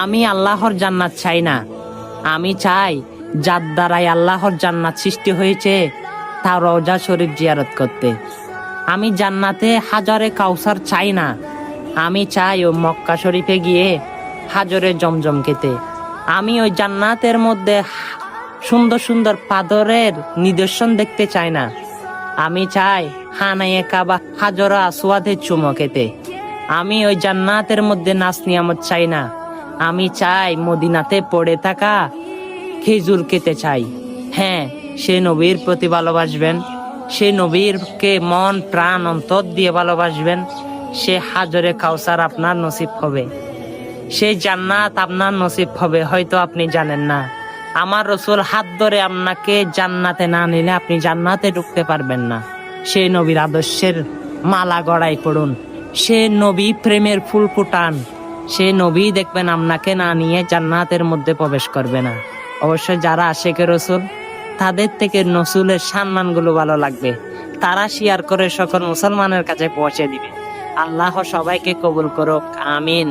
আমি আল্লাহর জান্নাত চাই না, আমি চাই যার দ্বারাই আল্লাহর জান্নাত সৃষ্টি হয়েছে তার রওজা শরীফ জিয়ারত করতে। আমি জান্নাতে হাজারে কাউসার চাই না, আমি চাই ও মক্কা শরীফে গিয়ে হাজরে জমজম খেতে। আমি ওই জান্নাতের মধ্যে সুন্দর সুন্দর পাথরের নিদর্শন দেখতে চাই না, আমি চাই খানায়ে কাবা হাজরা আসওয়াদে চুমো খেতে। আমি ওই জান্নাতের মধ্যে নাচ নিয়ামত চাই না, আমি চাই মদিনাতে পড়ে থাকা খেজুর খেতে চাই। হ্যাঁ, সে নবীর প্রতি ভালোবাসবেন, সে নবীরকে মন প্রাণ অন্তর দিয়ে ভালোবাসবেন, সে হাজরে কাউসার আপনার নসিব হবে, সেই জান্নাত আপনার নসিব হবে। হয়তো আপনি জানেন না, আমার রসুল হাত ধরে আপনাকে জান্নাতে না নিলে আপনি জান্নাতে ঢুকতে পারবেন না। সেই নবীর আদর্শের মালা গড়াই পড়ুন, সে নবী প্রেমের ফুল ফুটান, সে নবী দেখবেন আপনাকে না নিয়ে জান্নাতের মধ্যে প্রবেশ করবে না। অবশ্যই যারা আশেকে রসুল, তাদের থেকে রসুলের সম্মানগুলো ভালো লাগবে, তারা শেয়ার করে সকল মুসলমানের কাছে পৌঁছে দিবে। আল্লাহ সবাইকে কবুল করুক, আমিন।